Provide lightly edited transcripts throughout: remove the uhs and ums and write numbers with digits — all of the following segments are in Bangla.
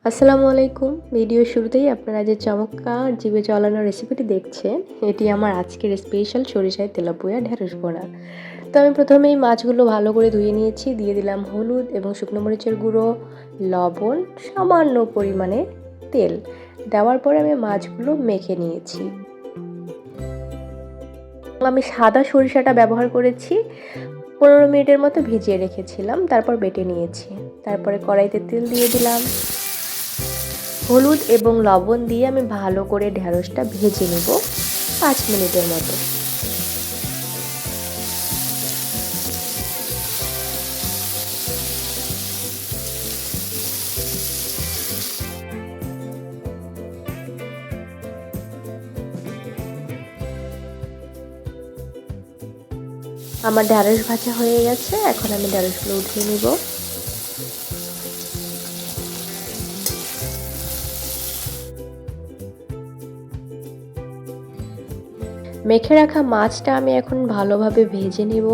আসসালামু আলাইকুম। ভিডিওর শুরুতেই আপনারা যে চমৎকার জিভে জলানো রেসিপিটি দেখছেন, এটি আমার আজকের স্পেশাল সরিষায় তেলাপুয়া ঢেঁড়স বড়া। তো আমি প্রথমেই মাছগুলো ভালো করে ধুয়ে নিয়েছি। দিয়ে দিলাম হলুদ এবং শুকনো মরিচের গুঁড়ো, লবণ, সামান্য পরিমাণে তেল। দেওয়ার পরে আমি মাছগুলো মেখে নিয়েছি। আমি সাদা সরিষাটা ব্যবহার করেছি। 15 মিনিটের মতো ভিজিয়ে রেখেছিলাম, তারপর বেটে নিয়েছি। তারপরে কড়াইতে তেল দিয়ে দিলাম। হলুদ এবং লবণ দিয়ে আমি ভালো করে ঢেঁড়সটা ভেজে নেব 5 মিনিটের মতো। আমার ঢেঁড়স ভাজা হয়ে গেছে, এখন আমি ঢেঁড়সগুলো উঠিয়ে নিব। মেখে রাখা মাছটা আমি এখন ভালোভাবে ভেজে নিব।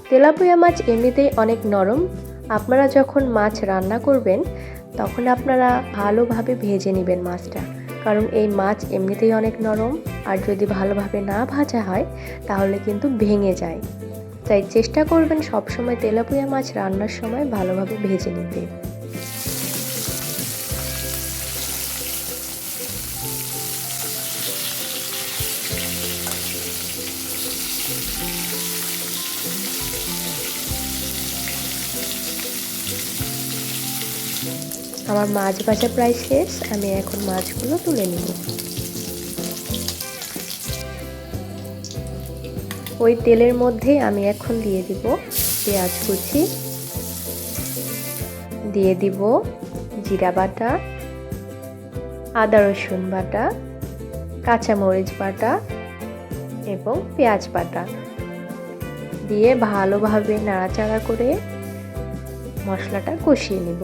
তেলাপিয়া মাছ এমনিতেই অনেক নরম। আপনারা যখন মাছ রান্না করবেন তখন আপনারা ভালোভাবে ভেজে নেবেন মাছটা, কারণ এই মাছ এমনিতেই অনেক নরম, আর যদি ভালোভাবে না ভাজা হয় তাহলে কিন্তু ভেঙে যায়। তাই চেষ্টা করবেন সবসময় তেলাপিয়া মাছ রান্নার সময় ভালোভাবে ভেজে নিতে। আমার মাছ ভাজা প্রায় শেষ, আমি এখন মাছগুলো তুলে নিব। ওই তেলের মধ্যে আমি এখন দিয়ে দিব পেঁয়াজ কুচি, দিয়ে দিব জিরা বাটা, আদা রসুন বাটা, কাঁচামরিচ বাটা এবং পেঁয়াজ বাটা দিয়ে ভালোভাবে নাড়াচাড়া করে মশলাটা কষিয়ে নেব।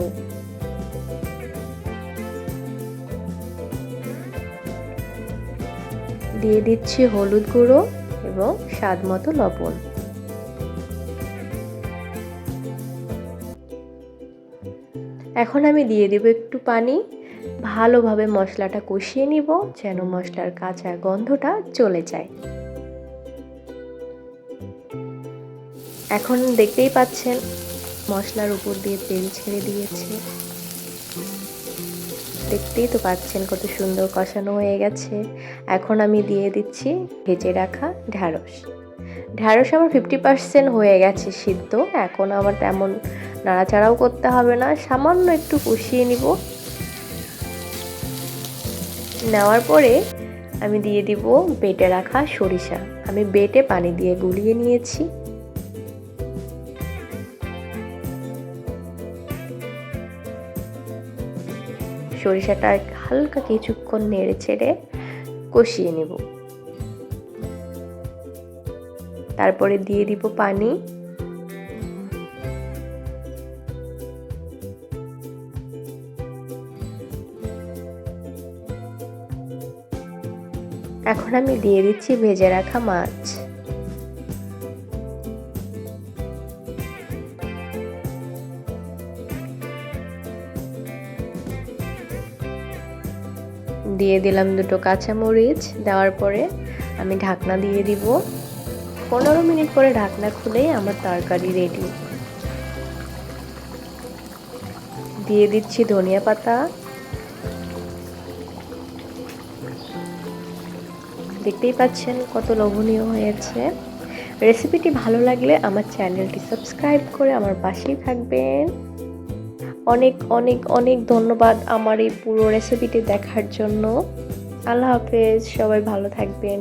দিয়ে দিচ্ছি হলুদ গুঁড়ো এবং স্বাদ মতো লবণ। এখন আমি দিয়ে দেব একটু পানি। ভালোভাবে মশলাটা কষিয়ে নিব যেন মশলার কাঁচা গন্ধটা চলে যায়। এখন দেখতেই পাচ্ছেন মশলার উপর দিয়ে তেল ছেড়ে দিয়েছে। দেখতেই তো পাচ্ছেন কত সুন্দর কষানো হয়ে গেছে। এখন আমি দিয়ে দিচ্ছি ভেজে রাখা ঢেঁড়স। ঢেঁড়স আমার 50% হয়ে গেছে সিদ্ধ। এখন আমার তেমন নাড়াচাড়াও করতে হবে না, সামান্য একটু কষিয়ে নিব। নেওয়ার পরে আমি দিয়ে দিব বেটে রাখা সরিষা। আমি বেটে পানি দিয়ে গুলিয়ে নিয়েছি। সরিষাটা হালকা কিছুক্ষণ নেড়ে ছেড়ে কষিয়ে নেব। তারপরে দিয়ে দিব পানি। এখন আমি দিয়ে দিচ্ছি ভেজে রাখা মাছ। দিয়ে দিলাম দুটো কাঁচামরিচ। দেওয়ার পরে আমি ঢাকনা দিয়ে দিব। 15 মিনিট পরে ঢাকনা খুলেই আমার তরকারি রেডি। দিয়ে দিচ্ছি ধনিয়া পাতা। দেখতেই পাচ্ছেন কত লোভনীয় হয়েছে। রেসিপিটি ভালো লাগলে আমার চ্যানেলটি সাবস্ক্রাইব করে আমার পাশেই থাকবেন। অনেক অনেক অনেক ধন্যবাদ আমার এই পুরো রেসিপিটি দেখার জন্য। আল্লাহ হাফেজ, সবাই ভালো থাকবেন।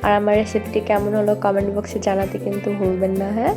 আর আমার রেসিপিটি কেমন হলো কমেন্ট বক্সে জানাতে কিন্তু ভুলবেন না। হ্যাঁ।